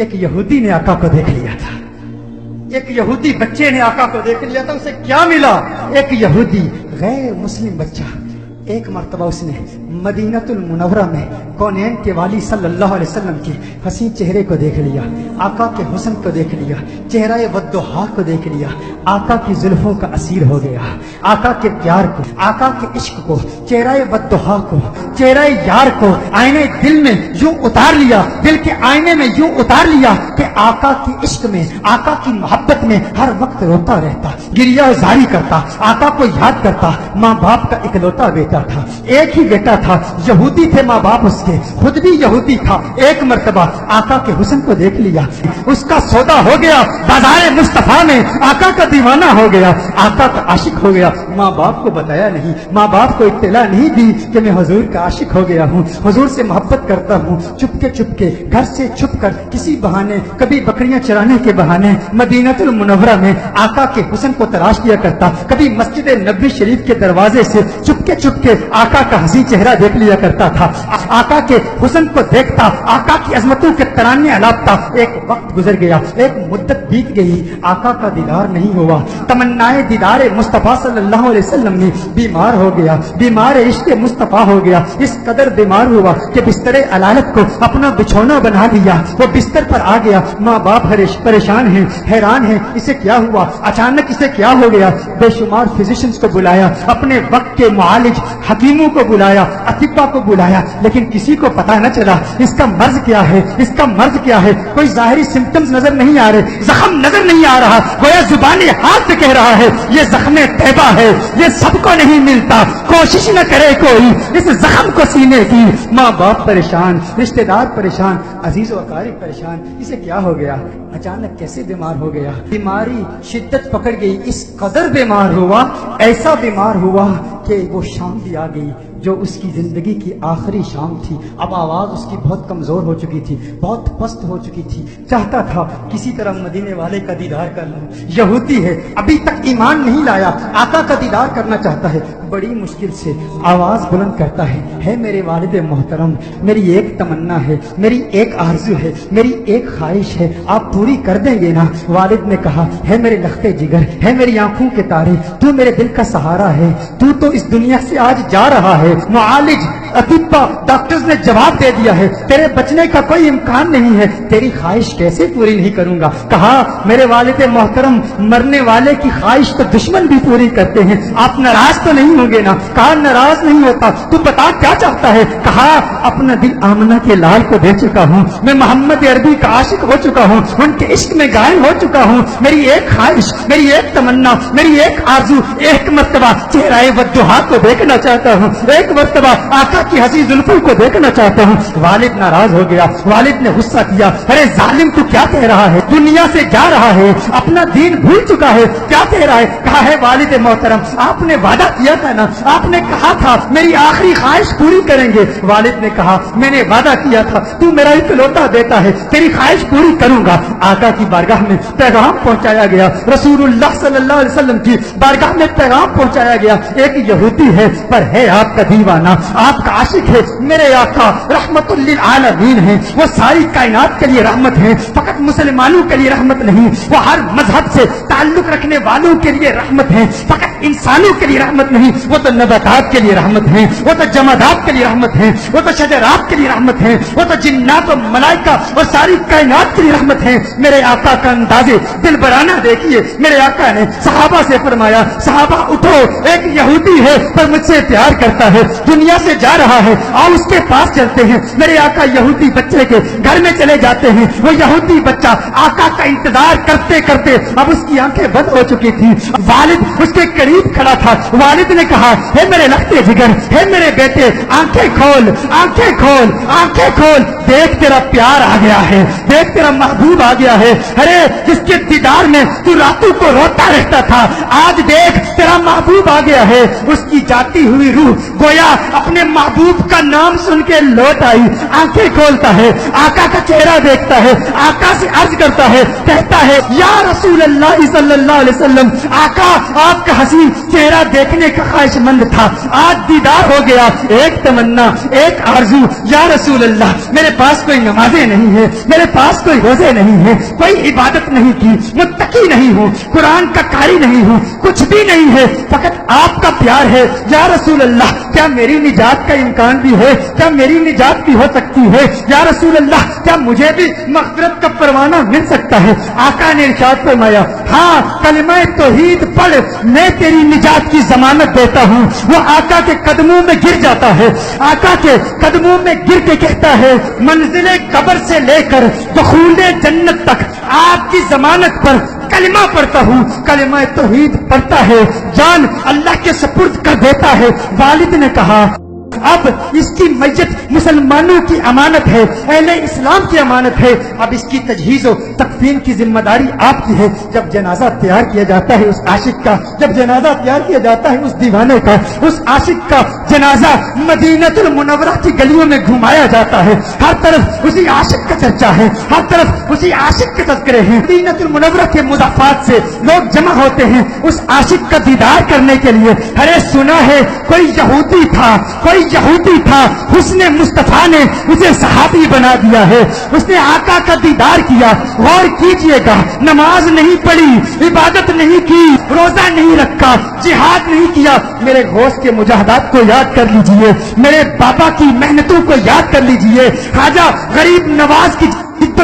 ایک یہودی نے آقا کو دیکھ لیا تھا، ایک یہودی بچے نے آقا کو دیکھ لیا تھا. اسے کیا ملا؟ ایک یہودی غیر مسلم بچہ ایک مرتبہ اس نے مدینۃ المنورہ میں کونین کے والی صلی اللہ علیہ وسلم کے حسین چہرے کو دیکھ لیا، آقا کے حسن کو دیکھ لیا، چہرہ والضحیٰ کو دیکھ لیا، آقا کی زلفوں کا اسیر ہو گیا، آقا کے پیار کو، آقا کے عشق کو، چہرہ والضحیٰ کو، چہرہ یار کو آئینے دل میں یوں اتار لیا، دل کے آئینے میں یوں اتار لیا کہ آقا کی عشق میں، آقا کی محبت میں ہر وقت روتا رہتا، گریہ زاری کرتا، آقا کو یاد کرتا. ماں باپ کا اکلوتا بیٹا تھا، ایک ہی بیٹا تھا، یہودی تھے ماں باپ اس کے، خود بھی یہودی تھا. ایک مرتبہ آقا کے حسن کو دیکھ لیا، اس کا سودا ہو گیا، بازار مصطفیٰ میں آقا کا دیوانہ ہو گیا، آقا کا عاشق ہو گیا. ماں باپ کو بتایا نہیں، ماں باپ کو اطلاع نہیں دی کہ میں حضور کا عاشق ہو گیا ہوں، حضور سے محبت کرتا ہوں. چپ کے گھر سے چھپ کر کسی بہانے، کبھی بکریاں چرانے کے بہانے مدینۃ المنورہ میں آقا کے حسن کو تلاش کیا کرتا، کبھی مسجد نبوی شریف کے دروازے سے چپ کے آقا کا حسین چہرہ دیکھ لیا کرتا تھا، آقا کے حسن کو دیکھتا، آقا کی عظمتوں کے ترانے الاپتا. ایک وقت گزر گیا، ایک مدت بیت گئی، آقا کا دیدار نہیں ہوا. تمنائے دیدار مصطفیٰ صلی اللہ علیہ وسلم میں بیمار ہو گیا، بیمار عشق مصطفیٰ ہو گیا. اس قدر بیمار ہوا کہ بستر علالت کو اپنا بچھونا بنا لیا. وہ بستر پر آ گیا، ماں باپ پریشان ہیں، حیران ہیں، اسے کیا ہوا، اچانک اسے کیا ہو گیا. بے شمار فزیشنز کو بلایا، اپنے وقت کے معالج حکیموں کو بلایا، اطباء کو بلایا، لیکن کسی کو پتہ نہ چلا اس کا مرض کیا ہے، اس کا مرض کیا ہے. کوئی ظاہری سمپٹمز نظر نہیں آ رہے، زخم نظر نہیں آ رہا، گویا زبانی ہاتھ سے کہہ رہا ہے یہ زخم طیبہ ہے، یہ سب کو نہیں ملتا، کوشش نہ کرے کوئی اس زخم کو سینے کی. ماں باپ پریشان، رشتہ دار پریشان، عزیز و اقارب پریشان. اسے کیا ہو گیا، اچانک کیسے بیمار ہو گیا. بیماری شدت پکڑ گئی، اس قدر بیمار ہوا، ایسا بیمار ہوا کہ وہ شام بھی آ گئی جو اس کی زندگی کی آخری شام تھی. اب آواز اس کی بہت کمزور ہو چکی تھی، بہت پست ہو چکی تھی. چاہتا تھا کسی طرح مدینے والے کا دیدار کر لوں. یہودی ہے، ابھی تک ایمان نہیں لایا، آقا کا دیدار کرنا چاہتا ہے. بڑی مشکل سے آواز بلند کرتا ہے میرے والد محترم، میری ایک تمنا ہے، میری ایک آرزو ہے، میری ایک خواہش ہے، آپ پوری کر دیں گے نا؟ والد نے کہا ہے میرے لختے جگر، ہے میری آنکھوں کے تارے، تو میرے دل کا سہارا ہے، تو اس دنیا سے آج جا رہا ہے. معالج اطباء ڈاکٹرز نے جواب دے دیا ہے تیرے بچنے کا کوئی امکان نہیں ہے. تیری خواہش کیسے پوری نہیں کروں گا؟ کہا میرے والد محترم، مرنے والے کی خواہش تو دشمن بھی پوری کرتے ہیں، آپ ناراض تو نہیں ہوں گے نا؟ کہا ناراض نہیں ہوتا، تو بتا کیا چاہتا ہے؟ کہا اپنا دل آمنہ کے لال کو دے چکا ہوں، میں محمد عربی کا عاشق ہو چکا ہوں، ان کے عشق میں غائب ہو چکا ہوں. میری ایک خواہش، میری ایک تمنا، میری ایک آرزو، ایک مرتبہ چہرہ والضحیٰ کو دیکھنا چاہتا ہوں، ایک مرتبہ آقا کی حسین زلفوں کو دیکھنا چاہتا ہوں. والد ناراض ہو گیا، والد نے غصہ کیا، ارے ظالم تو کیا کہہ رہا ہے، دنیا سے جا رہا ہے، اپنا دین بھول چکا ہے، کیا کہہ رہا ہے؟ کہا ہے والد محترم، آپ نے وعدہ کیا تھا نا، آپ نے کہا تھا میری آخری خواہش پوری کریں گے. والد نے کہا میں نے وعدہ کیا تھا، تو میرا اکلوتا بیٹا ہے، تیری خواہش پوری کروں گا. آقا کی بارگاہ میں پیغام پہنچایا گیا، رسول اللہ صلی اللہ علیہ وسلم کی بارگاہ میں پیغام پہنچایا گیا. ایک یہودی ہے پر ہے آپ کا دیوانہ، آپ کا عاشق ہے. میرے آقا رحمت للعالمین ہیں، وہ ساری کائنات کے لیے رحمت ہیں، فقط مسلمانوں کے لیے رحمت نہیں، وہ ہر مذہب سے تعلق رکھنے والوں کے لیے رحمت ہیں، فقط انسانوں کے لیے رحمت نہیں، وہ تو نباتات کے لیے رحمت ہیں، وہ تو جمادات کے لیے رحمت ہیں، وہ تو شجرات کے لیے رحمت ہیں، وہ تو جنات و ملائکہ اور ساری کائنات کے لیے رحمت ہیں. میرے آقا کا انداز دل برانہ دیکھیے. میرے آقا نے صحابہ سے فرمایا صحابہ اٹھو، ایک یہودی ہے پر مجھ سے پیار کرتا ہے، دنیا سے جا رہا ہے، آؤ اس کے پاس چلتے ہیں. میرے آقا یہودی بچے کے گھر میں چلے جاتے ہیں. وہ یہودی بچہ آقا کا انتظار کرتے کرتے اب اس کی آنکھیں بند ہو چکی تھی. والد اس کے قریب کھڑا تھا. والد نے کہا ہے میرے لختے جگر، ہے میرے بیٹے، آنکھیں کھول، آنکھیں کھول، آنکھیں کھول، دیکھ تیرا پیار آ گیا ہے، دیکھ تیرا محبوب آ گیا ہے. ارے جس کے دیدار میں تو راتوں کو روتا رہتا تھا، آج دیکھ تیرا محبوب آ گیا ہے. اس کی جاتی ہوئی روح گویا اپنے محبوب کا نام سن کے لوٹ آئی، آنکھیں کھولتا ہے، آقا کا چہرہ دیکھتا ہے، آقا سے عرض کرتا ہے، کہتا ہے یا رسول اللہ صلی اللہ علیہ وسلم، آقا آپ کا حسین چہرہ دیکھنے کا خواہش مند تھا، آج دیدار ہو گیا، ایک تمنا، ایک آرزو، یا رسول اللہ میرے پاس کوئی نمازیں نہیں ہے، میرے پاس کوئی روزے نہیں ہے، کوئی عبادت نہیں کی، متقی نہیں ہوں، قرآن کا قاری نہیں ہوں، کچھ بھی نہیں ہے، فقط آپ کا پیار ہے، یا رسول اللہ کیا میری نجات کا امکان بھی ہے؟ کیا میری نجات بھی ہو سکتی ہے؟ یا رسول اللہ کیا مجھے بھی مغفرت کا پروانہ مل سکتا ہے؟ آقا نے ارشاد فرمایا ہاں کلمہ توحید پڑھ، میں تیری نجات کی ضمانت دیتا ہوں۔ وہ آقا کے قدموں میں گر جاتا ہے، آقا کے قدموں میں گر کے کہتا ہے منزل قبر سے لے کر دخول جنت تک آپ کی ضمانت پر کلمہ پڑھتا ہوں۔ کلمہ توحید پڑھتا ہے، جان اللہ کے سپرد کر دیتا ہے۔ والد نے کہا اب اس کی میت مسلمانوں کی امانت ہے، اہل اسلام کی امانت ہے، اب اس کی تجہیز و تکفین کی ذمہ داری آپ کی ہے۔ جب جنازہ تیار کیا جاتا ہے اس عاشق کا، جب جنازہ تیار کیا جاتا ہے اس دیوانے کا، اس عاشق کا جنازہ مدینہ المنورہ کی گلیوں میں گھمایا جاتا ہے، ہر طرف اسی عاشق کا چرچا ہے، ہر طرف اسی عاشق کے تذکرے ہیں۔ مدینہ المنورہ کے مضافات سے لوگ جمع ہوتے ہیں اس عاشق کا دیدار کرنے کے لیے۔ ارے سنا ہے کوئی یہودی تھا، کوئی یہودی تھا، حسن مصطفیٰ نے اسے صحابی بنا دیا ہے، اس نے آقا کا دیدار کیا۔ غور کیجئے گا، نماز نہیں پڑھی، عبادت نہیں کی، روزہ نہیں رکھا، جہاد نہیں کیا، میرے غوث کے مجاہدات کو یاد کر لیجئے، میرے بابا کی محنتوں کو یاد کر لیجئے، خواجہ غریب نواز کی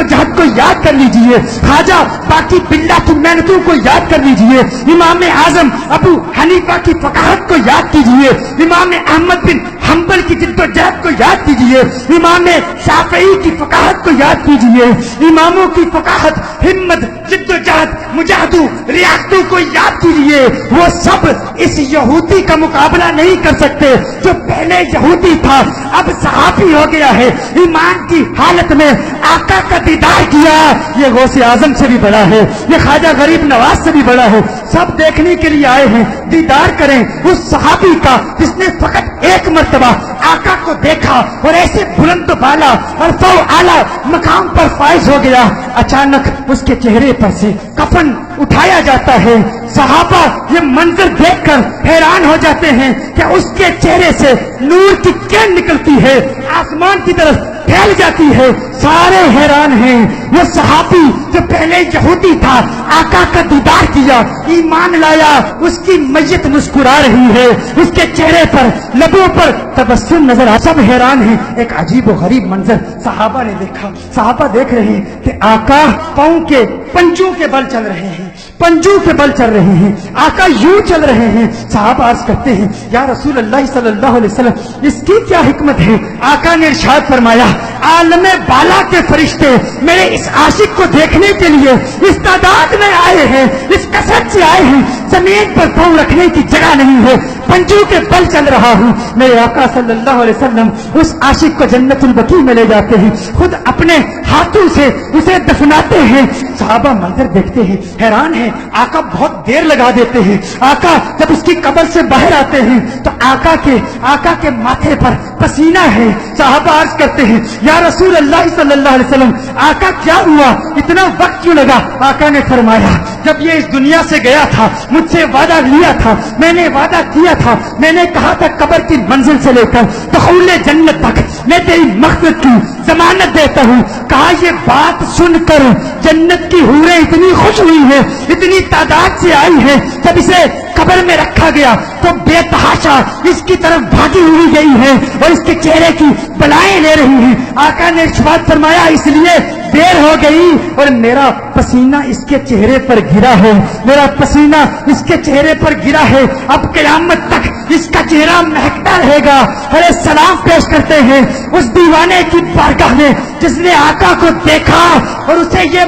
جہد کو یاد کر لیجئے، خواجہ باقی بلّہ کی محنتوں کو یاد کر لیجئے، امام اعظم ابو حنیفہ کی فقاہت کو یاد کیجئے، امام احمد بن حنبل کی جد و جہد کو یاد کیجئے، امام شافعی کی فقاہت کو یاد کیجئے، اماموں کی فقاہت، ہمت، جد و جہد، مجاہدوں، ریاستوں کو یاد کیجئے۔ وہ سب اس یہودی کا مقابلہ نہیں کر سکتے جو پہلے یہودی تھا اب صحابی ہو گیا ہے، ایمان کی حالت میں آقا کا دیدار کیا۔ یہ غوث اعظم سے بھی بڑا ہے، یہ خواجہ غریب نواز سے بھی بڑا ہے۔ سب دیکھنے کے لیے آئے ہیں، دیدار کریں اس صحابی کا جس نے فقط ایک مرتبہ آقا کو دیکھا اور ایسے بلند بالا اور فو اعلیٰ مقام پر فائز ہو گیا۔ اچانک اس کے چہرے پر سے کفن اٹھایا جاتا ہے، صحابہ یہ منظر دیکھ کر حیران ہو جاتے ہیں کہ اس کے چہرے سے نور کی کرن نکلتی ہے، آسمان کی طرف پھیل جاتی ہے، سارے حیران ہیں۔ وہ صحابی جو پہلے یہودی تھا آقا کا دیدار کیا، ایمان لایا، اس کی میت مسکرا رہی ہے، اس کے چہرے پر لبوں پر تبسم نظر آ، سب حیران ہیں۔ ایک عجیب و غریب منظر صحابہ نے دیکھا، صحابہ دیکھ رہے ہیں کہ آقا پاؤں کے پنجوں کے بل چل رہے ہیں، پنجوں کے بل چل رہے ہیں، آقا یوں چل رہے ہیں۔ صحابہ عرض کرتے ہیں یا رسول اللہ صلی اللہ علیہ وسلم اس کی کیا حکمت ہے؟ آقا نے ارشاد فرمایا عالم بالا کے فرشتے میرے اس عاشق کو دیکھنے کے لیے اس تعداد میں آئے ہیں، اس کثرت سے آئے ہیں، زمین پر پاؤں رکھنے کی جگہ نہیں ہے، پنجوں کے بل چل رہا ہوں۔ میرے آقا صلی اللہ علیہ وسلم اس عاشق کو جنت البقیع میں لے جاتے ہیں، خود اپنے ہاتھوں سے اسے دفناتے ہیں۔ صحابہ منظر دیکھتے ہیں، حیران ہیں، آقا بہت دیر لگا دیتے ہیں۔ آقا جب اس کی قبر سے باہر آتے ہیں تو آقا کے ماتھے پر پسینہ ہے۔ صحابہ عرض کرتے ہیں یا رسول اللہ صلی اللہ علیہ وسلم آقا کیا ہوا، اتنا وقت کیوں لگا؟ آقا نے فرمایا جب یہ اس دنیا سے گیا تھا مجھ سے وعدہ لیا تھا، میں نے وعدہ کیا تھا، میں نے کہا تھا قبر کی منزل سے لے کر دخول جنت تک میں تیری مغفرت کی ضمانت دیتا ہوں۔ کہا یہ بات سن کر جنت کی حوریں اتنی خوش ہوئی ہیں، اتنی تعداد سے آئی ہیں، جب اسے قبر میں رکھا گیا تو بے تحاشا اس کی طرف بھاگی ہوئی گئی ہے اور اس کے چہرے کی بلائیں لے رہی ہیں۔ آقا نے ارشاد فرمایا اس لیے دیر ہو گئی اور میرا پسینہ اس کے چہرے پر گرا ہے، میرا پسینہ اس کے چہرے پر گرا ہے، اب قیامت تک اس کا چہرہ مہکتا رہے گا۔ ارے سلام پیش کرتے ہیں اس دیوانے کی بارگاہ میں جس نے آقا کو دیکھا اور اسے یہ